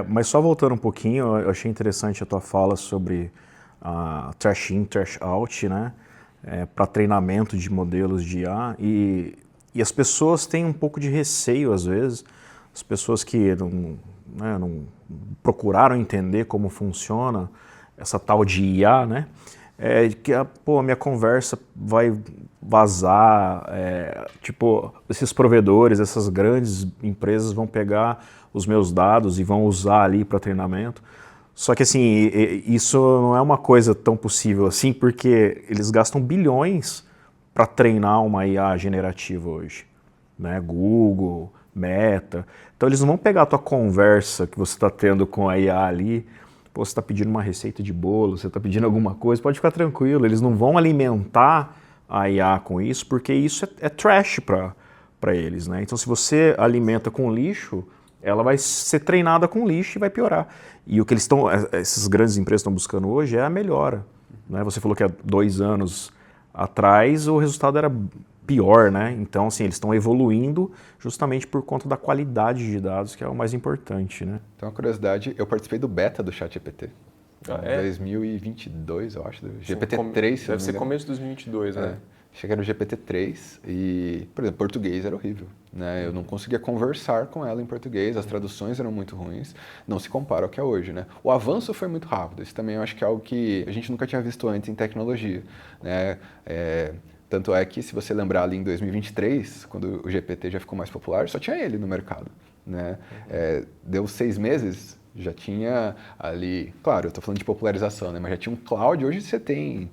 Mas só voltando um pouquinho, eu achei interessante a tua fala sobre trash in, trash out, né? Para treinamento de modelos de IA e as pessoas têm um pouco de receio às vezes, as pessoas que não procuraram entender como funciona essa tal de IA, né? Que a minha conversa vai vazar, tipo, esses provedores, essas grandes empresas vão pegar os meus dados e vão usar ali para treinamento. Só que assim, isso não é uma coisa tão possível assim, porque eles gastam bilhões para treinar uma IA generativa hoje, né? Google, Meta. Então eles não vão pegar a tua conversa que você está tendo com a IA ali. Pô, você está pedindo uma receita de bolo, você está pedindo alguma coisa, pode ficar tranquilo, eles não vão alimentar a IA com isso, porque isso é trash para eles, né? Então se você alimenta com lixo, ela vai ser treinada com lixo e vai piorar. E o que essas grandes empresas estão buscando hoje é a melhora, né? Você falou que há 2 anos atrás o resultado era pior, né? Então, assim, eles estão evoluindo justamente por conta da qualidade de dados, que é o mais importante, né? Então, uma curiosidade, eu participei do beta do ChatGPT. É? 2022, eu acho, do Sim, GPT-3. Deve ser começo de 2022, né? Cheguei no GPT-3 e, por exemplo, português era horrível, né? Eu não conseguia conversar com ela em português, as traduções eram muito ruins, não se compara ao que é hoje, né? O avanço foi muito rápido, isso também eu acho que é algo que a gente nunca tinha visto antes em tecnologia, né? Tanto é que, se você lembrar ali em 2023, quando o GPT já ficou mais popular, só tinha ele no mercado, né? Deu 6 meses, já tinha ali, claro, eu estou falando de popularização, né? Mas já tinha um cloud, hoje você tem,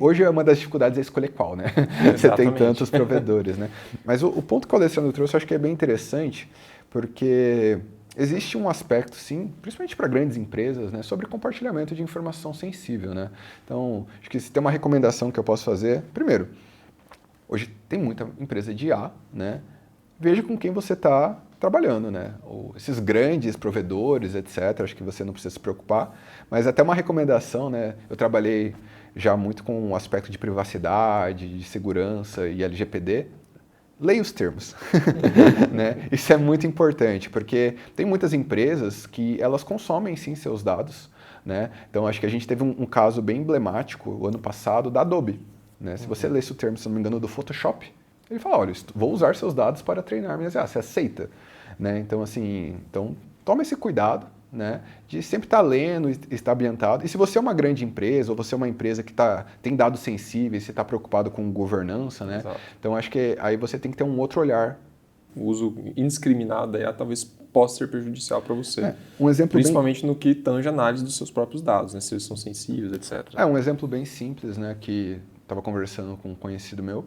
hoje é uma das dificuldades é escolher qual, né? Você tem tantos provedores, né? Mas o ponto que o Alessandro trouxe eu acho que é bem interessante, porque existe um aspecto, sim, principalmente para grandes empresas, né, sobre compartilhamento de informação sensível, né? Então, acho que se tem uma recomendação que eu posso fazer, primeiro, hoje tem muita empresa de IA, né? Veja com quem você está trabalhando, né? Esses grandes provedores, etc., acho que você não precisa se preocupar, mas até uma recomendação, né? Eu trabalhei já muito com o aspecto de privacidade, de segurança e LGPD. Leia os termos, né? Isso é muito importante, porque tem muitas empresas que elas consomem sim seus dados, né? Então acho que a gente teve um caso bem emblemático o ano passado da Adobe, né? Se você lesse o termo, se não me engano, do Photoshop, ele fala, olha, vou usar seus dados para treinar minhas IA, você aceita? Né? Então, assim, toma esse cuidado, né, de sempre estar lendo e estar ambientado. E se você é uma grande empresa, ou você é uma empresa que tem dados sensíveis, você está preocupado com governança, né? Exato. Então acho que aí você tem que ter um outro olhar. O uso indiscriminado da IA talvez possa ser prejudicial para você. Um exemplo principalmente no que tange a análise dos seus próprios dados, né? Se eles são sensíveis, etc. Um exemplo bem simples, né, que estava conversando com um conhecido meu.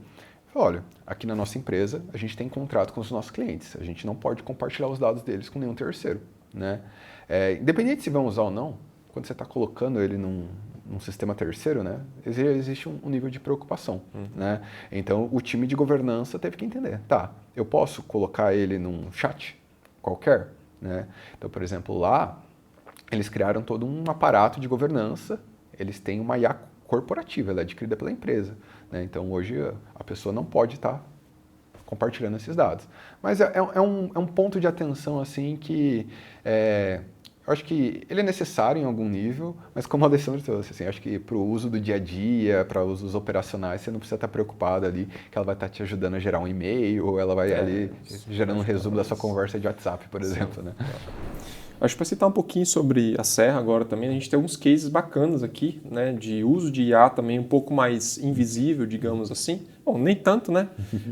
Olha, aqui na nossa empresa, a gente tem contrato com os nossos clientes. A gente não pode compartilhar os dados deles com nenhum terceiro, né? Independente se vão usar ou não, quando você está colocando ele num sistema terceiro, né, existe um nível de preocupação, né? Então, o time de governança teve que entender. Tá, eu posso colocar ele num chat qualquer, né? Então, por exemplo, lá, eles criaram todo um aparato de governança. Eles têm uma IA corporativa, ela é adquirida pela empresa, né? Então, hoje, a pessoa não pode estar compartilhando esses dados. Mas é um ponto de atenção, assim, que eu acho que ele é necessário em algum nível, mas como o Alessandro trouxe, assim, acho que para o uso do dia a dia, para usos operacionais, você não precisa estar preocupado ali que ela vai estar te ajudando a gerar um e-mail, ou ela vai ali gerando um resumo da sua conversa de WhatsApp, por exemplo, né? Acho que para citar um pouquinho sobre a Serra agora também, a gente tem alguns cases bacanas aqui, né, de uso de IA também um pouco mais invisível, digamos assim. Bom, nem tanto, né?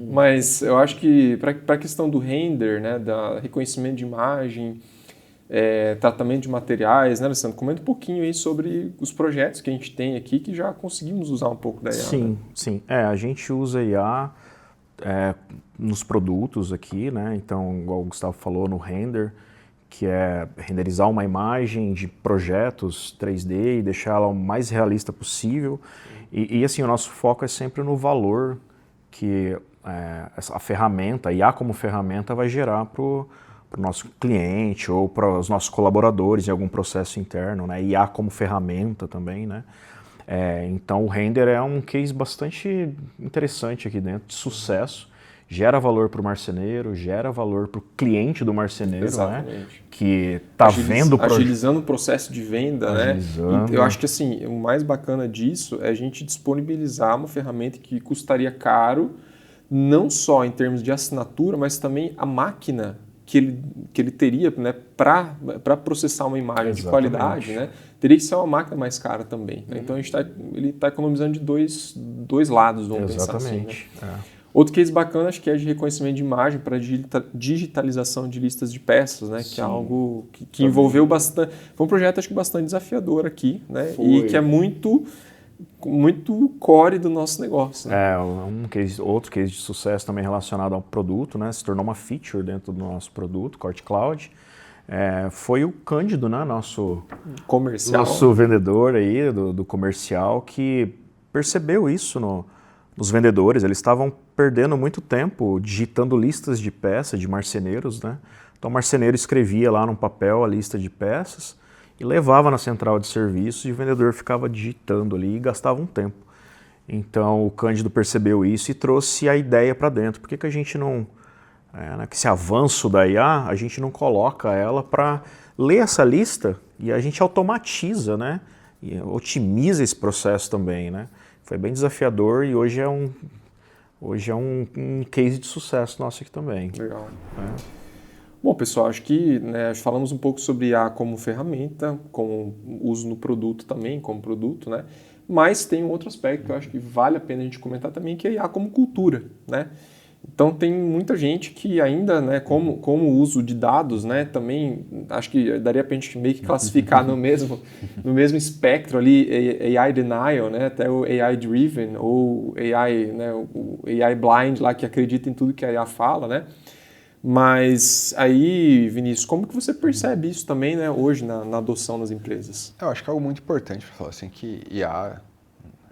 Mas eu acho que para a questão do render, né, da reconhecimento de imagem, tratamento de materiais, né, Alessandro? Comenta um pouquinho aí sobre os projetos que a gente tem aqui que já conseguimos usar um pouco da IA. Sim, né? sim. A gente usa IA nos produtos aqui, né? Então, igual o Gustavo falou, no render, que é renderizar uma imagem de projetos 3D e deixar ela o mais realista possível. E assim, o nosso foco é sempre no valor que a ferramenta, a IA como ferramenta, vai gerar para o nosso cliente ou para os nossos colaboradores em algum processo interno, né? IA como ferramenta também, né? Então o render é um case bastante interessante aqui dentro, de sucesso. Gera valor para o marceneiro, gera valor para o cliente do marceneiro, né? Que está vendo... Agilizando o processo de venda, Agilizando. né? E eu acho que assim, o mais bacana disso é a gente disponibilizar uma ferramenta que custaria caro, não só em termos de assinatura, mas também a máquina que ele teria, né, para processar uma imagem de Exatamente. qualidade, né, teria que ser uma máquina mais cara também. Né? Então ele está economizando de dois lados, vamos pensar assim. Né? Exatamente. Outro case bacana, acho que é de reconhecimento de imagem para digitalização de listas de peças, né? Que é algo que envolveu bastante. Foi um projeto, acho que bastante desafiador aqui, né? E que é muito core do nosso negócio. Né? Outro case de sucesso também relacionado ao produto, né? Se tornou uma feature dentro do nosso produto, Corte Cloud. Foi o Cândido, né? Nosso vendedor aí do comercial, que percebeu isso nos vendedores. Eles estavam perdendo muito tempo digitando listas de peças de marceneiros, né? Então o marceneiro escrevia lá num papel a lista de peças e levava na central de serviços e o vendedor ficava digitando ali e gastava um tempo. Então o Cândido percebeu isso e trouxe a ideia para dentro. Por que a gente não, que esse avanço da IA, a gente não coloca ela para ler essa lista e a gente automatiza, né? E otimiza esse processo também, né? Foi bem desafiador e hoje é um case de sucesso nosso aqui também. Legal. Bom, pessoal, acho que falamos um pouco sobre IA como ferramenta, como uso no produto também, como produto, né? Mas tem um outro aspecto que eu acho que vale a pena a gente comentar também, que é IA como cultura, né? Então tem muita gente que ainda, né, como o uso de dados, né, também acho que daria para a gente meio que classificar no mesmo espectro ali, AI denial, né, até o AI driven ou AI, né, o AI blind lá que acredita em tudo que a IA fala, né? Mas aí, Vinícius, como que você percebe isso também, né, hoje na adoção das empresas? Eu acho que é algo muito importante para falar assim que IA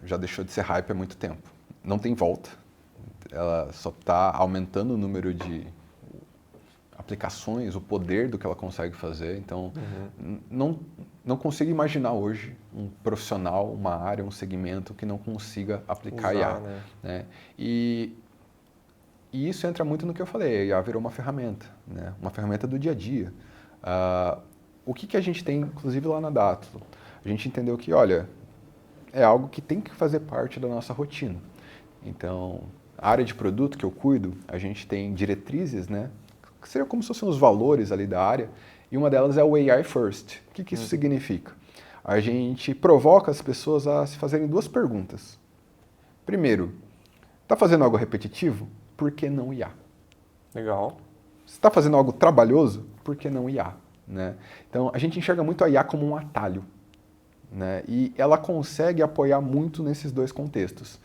já deixou de ser hype há muito tempo. Não tem volta. Ela só está aumentando o número de aplicações, o poder do que ela consegue fazer. Então, não consigo imaginar hoje um profissional, uma área, um segmento que não consiga aplicar IA. Né? E isso entra muito no que eu falei. A IA virou uma ferramenta, né? Uma ferramenta do dia a dia. O que a gente tem, inclusive, lá na Datlo? A gente entendeu que, olha, é algo que tem que fazer parte da nossa rotina. Então, a área de produto que eu cuido, a gente tem diretrizes, né? Que seriam como se fossem os valores ali da área, e uma delas é o AI First. O que isso significa? A gente provoca as pessoas a se fazerem duas perguntas. Primeiro, está fazendo algo repetitivo? Por que não IA? Legal. Se está fazendo algo trabalhoso? Por que não IA? Né? Então, a gente enxerga muito a IA como um atalho. Né? E ela consegue apoiar muito nesses dois contextos.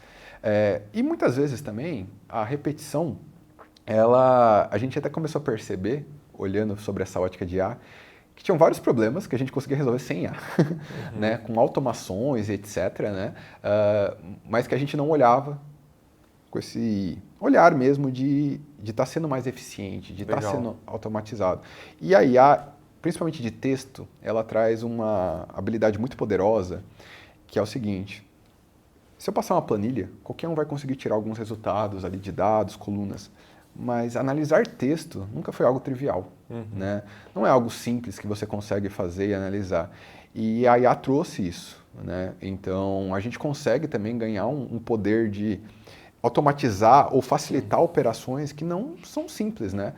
E muitas vezes também a repetição, a gente até começou a perceber, olhando sobre essa ótica de IA, que tinham vários problemas que a gente conseguia resolver sem IA, né? Com automações e etc. Né? Mas que a gente não olhava com esse olhar mesmo de estar sendo mais eficiente, de estar sendo automatizado. E a IA, principalmente de texto, ela traz uma habilidade muito poderosa, que é o seguinte: se eu passar uma planilha, qualquer um vai conseguir tirar alguns resultados ali de dados, colunas, mas analisar texto nunca foi algo trivial, né? Não é algo simples que você consegue fazer e analisar. E a IA trouxe isso, né? Então, a gente consegue também ganhar um poder de automatizar ou facilitar operações que não são simples, né?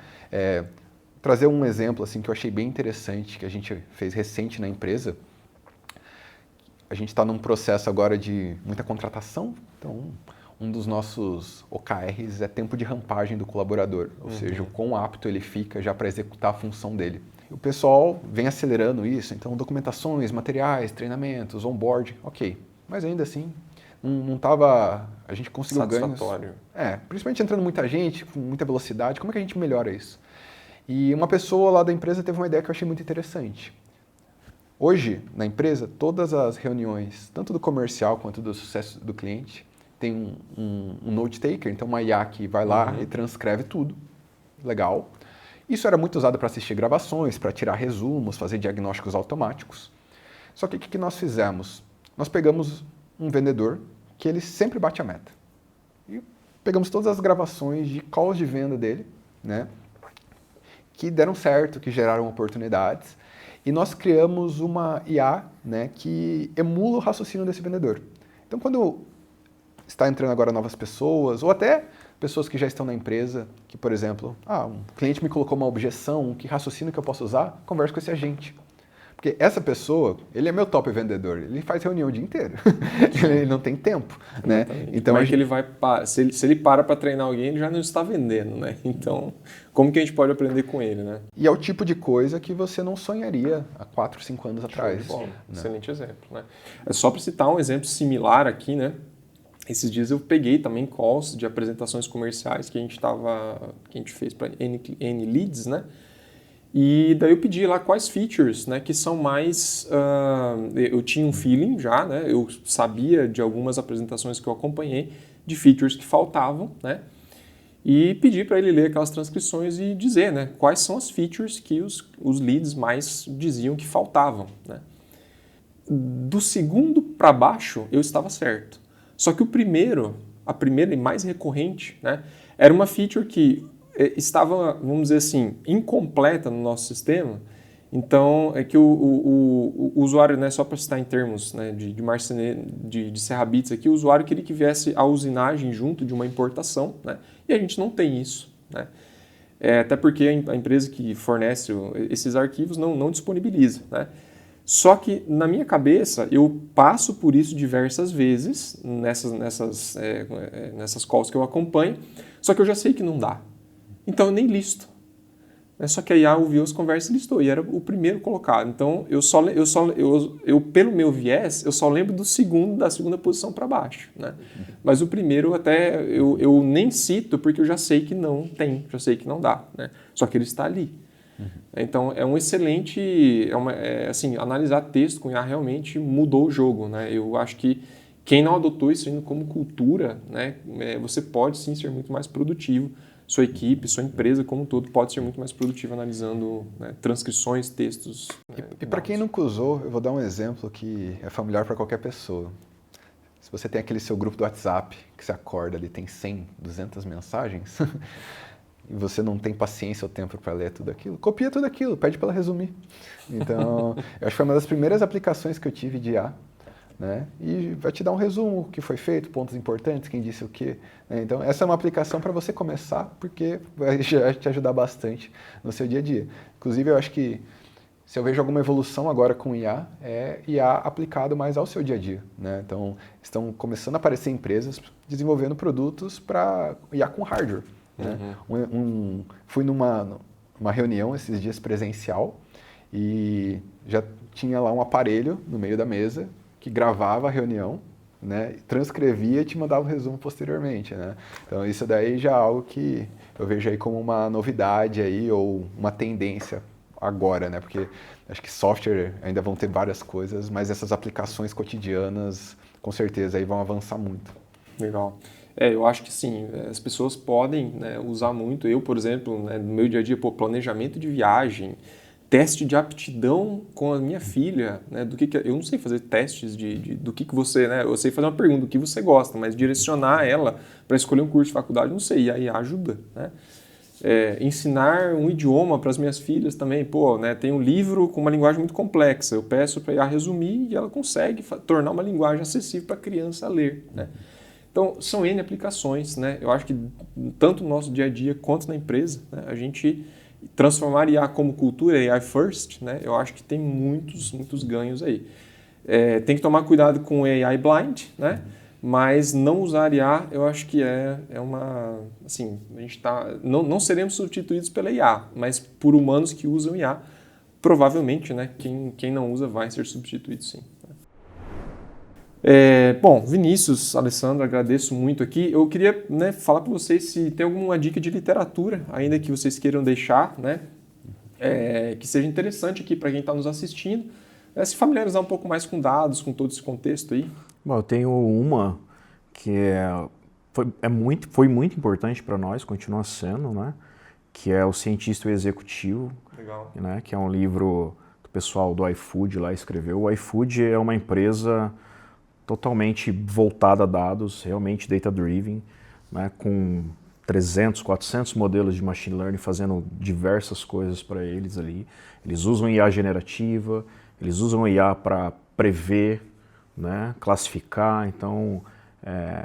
Trazer um exemplo assim que eu achei bem interessante, que a gente fez recente na empresa. A gente está num processo agora de muita contratação, então um dos nossos OKRs é tempo de rampagem do colaborador, ou seja, o quão apto ele fica já para executar a função dele. E o pessoal vem acelerando isso, então documentações, materiais, treinamentos, onboard, ok. Mas ainda assim, não estava... A gente conseguiu ganhos... Principalmente entrando muita gente, com muita velocidade, como é que a gente melhora isso? E uma pessoa lá da empresa teve uma ideia que eu achei muito interessante. Hoje, na empresa, todas as reuniões, tanto do comercial quanto do sucesso do cliente, tem um note taker, então uma IA que vai lá e transcreve tudo. Legal. Isso era muito usado para assistir gravações, para tirar resumos, fazer diagnósticos automáticos. Só que o que nós fizemos? Nós pegamos um vendedor que ele sempre bate a meta. E pegamos todas as gravações de calls de venda dele, né, que deram certo, que geraram oportunidades. E nós criamos uma IA, né, que emula o raciocínio desse vendedor. Então, quando está entrando agora novas pessoas, ou até pessoas que já estão na empresa, que, por exemplo, um cliente me colocou uma objeção, que raciocínio que eu posso usar, converso com esse agente. Porque essa pessoa, ele é meu top vendedor, ele faz reunião o dia inteiro, ele não tem tempo, né? Então, como é que ele vai, se ele para treinar alguém, ele já não está vendendo, né? Então, como que a gente pode aprender com ele, né? E é o tipo de coisa que você não sonharia há 4, 5 anos atrás. Bom, né? Excelente exemplo, né? É só para citar um exemplo similar aqui, né? Esses dias eu peguei também calls de apresentações comerciais que a gente fez para N Leads, né? E daí eu pedi lá quais features, né, que são mais... eu tinha um feeling já, né, eu sabia de algumas apresentações que eu acompanhei, de features que faltavam, né, e pedi para ele ler aquelas transcrições e dizer, né, quais são as features que os leads mais diziam que faltavam, né. Do segundo para baixo, eu estava certo. Só que a primeira e mais recorrente, né, era uma feature que estava, vamos dizer assim, incompleta no nosso sistema. Então, é que o usuário, né, só para citar em termos, né, de Serra Bits aqui, o usuário queria que viesse a usinagem junto de uma importação, né, e a gente não tem isso, né. Até porque a empresa que fornece esses arquivos não disponibiliza, né. Só que, na minha cabeça, eu passo por isso diversas vezes nessas calls que eu acompanho, só que eu já sei que não dá. Então eu nem listo. Só que a IA ouviu as conversas e listou, e era o primeiro colocado. Então eu pelo meu viés, eu só lembro da segunda posição para baixo, né? Mas o primeiro até eu nem cito porque eu já sei que não tem, já sei que não dá, né? Só que ele está ali. Então é um excelente, assim, analisar texto com IA realmente mudou o jogo, né? Eu acho que quem não adotou isso ainda como cultura, né, você pode sim ser muito mais produtivo. Sua equipe, sua empresa como um todo pode ser muito mais produtiva analisando, né, transcrições, textos. E para quem nunca usou, eu vou dar um exemplo que é familiar para qualquer pessoa. Se você tem aquele seu grupo do WhatsApp, que você acorda ali, tem 100, 200 mensagens, e você não tem paciência ou tempo para ler tudo aquilo, copia tudo aquilo, pede para ela resumir. Então, eu acho que foi uma das primeiras aplicações que eu tive de IA, né? E vai te dar um resumo do que foi feito, pontos importantes, quem disse o quê. Né? Então, essa é uma aplicação para você começar, porque vai te ajudar bastante no seu dia a dia. Inclusive, eu acho que se eu vejo alguma evolução agora com IA, é IA aplicado mais ao seu dia a dia. Né? Então, estão começando a aparecer empresas desenvolvendo produtos para IA com hardware. Né? Fui numa reunião esses dias presencial e já tinha lá um aparelho no meio da mesa que gravava a reunião, né, transcrevia e te mandava um resumo posteriormente, né? Então isso daí já é algo que eu vejo aí como uma novidade aí ou uma tendência agora, né? Porque acho que software ainda vão ter várias coisas, mas essas aplicações cotidianas com certeza aí vão avançar muito. Legal. Eu acho que sim, as pessoas podem, né, usar muito. Eu, por exemplo, né, no meu dia a dia, planejamento de viagem, teste de aptidão com a minha filha, né, eu não sei fazer testes do que você, né, eu sei fazer uma pergunta do que você gosta, mas direcionar ela para escolher um curso de faculdade, não sei, e aí ajuda, né. Ensinar um idioma para as minhas filhas também, né, tem um livro com uma linguagem muito complexa, eu peço para ela resumir e ela consegue tornar uma linguagem acessível para a criança ler, né. Então, são N aplicações, né, eu acho que tanto no nosso dia a dia quanto na empresa, né, a gente transformar IA como cultura, AI first, né, eu acho que tem muitos ganhos aí. Tem que tomar cuidado com AI blind, né, mas não usar IA, eu acho que é uma... Assim, a gente não seremos substituídos pela IA, mas por humanos que usam IA, provavelmente, né, quem não usa vai ser substituído sim. Bom, Vinícius, Alessandro, agradeço muito aqui. Eu queria, né, falar para vocês se tem alguma dica de literatura ainda que vocês queiram deixar, né, que seja interessante aqui para quem está nos assistindo, se familiarizar um pouco mais com dados, com todo esse contexto aí. Bom, eu tenho uma que foi muito importante para nós, continua sendo, né, que é O Cientista e o Executivo. Legal. Né, que é um livro do pessoal do iFood lá escreveu. O iFood é uma empresa totalmente voltada a dados, realmente data-driven, né, com 300, 400 modelos de machine learning fazendo diversas coisas para eles ali. Eles usam IA generativa, eles usam IA para prever, né, classificar. Então,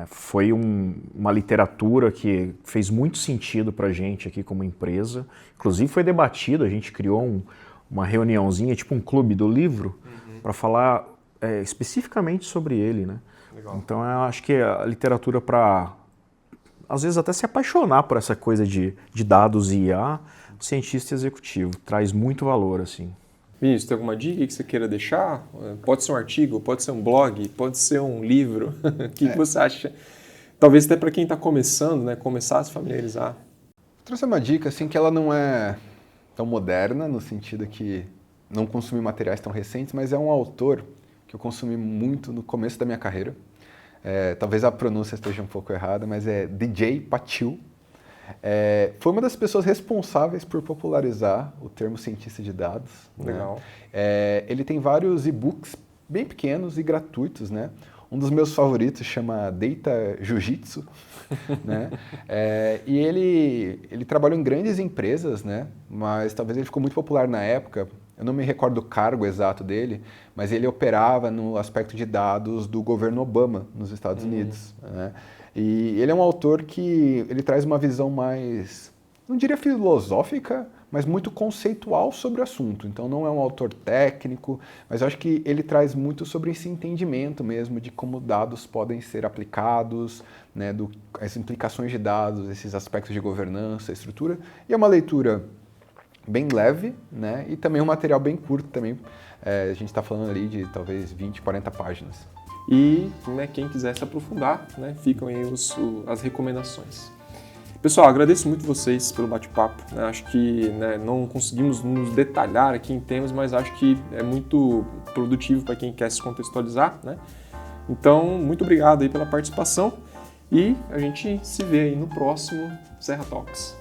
Foi uma literatura que fez muito sentido para a gente aqui como empresa. Inclusive foi debatido, a gente criou uma reuniãozinha, tipo um clube do livro, para falar especificamente sobre ele, né? Legal. Então eu acho que a literatura para, às vezes, até se apaixonar por essa coisa de dados e IA, o cientista executivo traz muito valor, assim. Vinícius, tem alguma dica que você queira deixar? Pode ser um artigo, pode ser um blog, pode ser um livro. O que você acha? Talvez até para quem está começando, né? Começar a se familiarizar. Trouxe uma dica, assim, que ela não é tão moderna, no sentido que não consumi materiais tão recentes, mas é um autor que eu consumi muito no começo da minha carreira. Talvez a pronúncia esteja um pouco errada, mas é DJ Patil. Foi uma das pessoas responsáveis por popularizar o termo cientista de dados. Legal. Né? Ele tem vários e-books bem pequenos e gratuitos, né? Um dos meus favoritos chama Data Jiu-Jitsu, né? E ele trabalhou em grandes empresas, né? Mas talvez ele ficou muito popular na época. Eu não me recordo do cargo exato dele, mas ele operava no aspecto de dados do governo Obama nos Estados Unidos, né? E ele é um autor que ele traz uma visão mais, não diria filosófica, mas muito conceitual sobre o assunto. Então não é um autor técnico, mas eu acho que ele traz muito sobre esse entendimento mesmo de como dados podem ser aplicados, né, as implicações de dados, esses aspectos de governança, estrutura. E é uma leitura bem leve, né, e também um material bem curto também. A gente está falando ali de talvez 20, 40 páginas. E, né, quem quiser se aprofundar, né, ficam aí as recomendações. Pessoal, agradeço muito vocês pelo bate-papo. Né? Acho que, né, não conseguimos nos detalhar aqui em temas, mas acho que é muito produtivo para quem quer se contextualizar. Né? Então, muito obrigado aí pela participação e a gente se vê aí no próximo Serra Talks.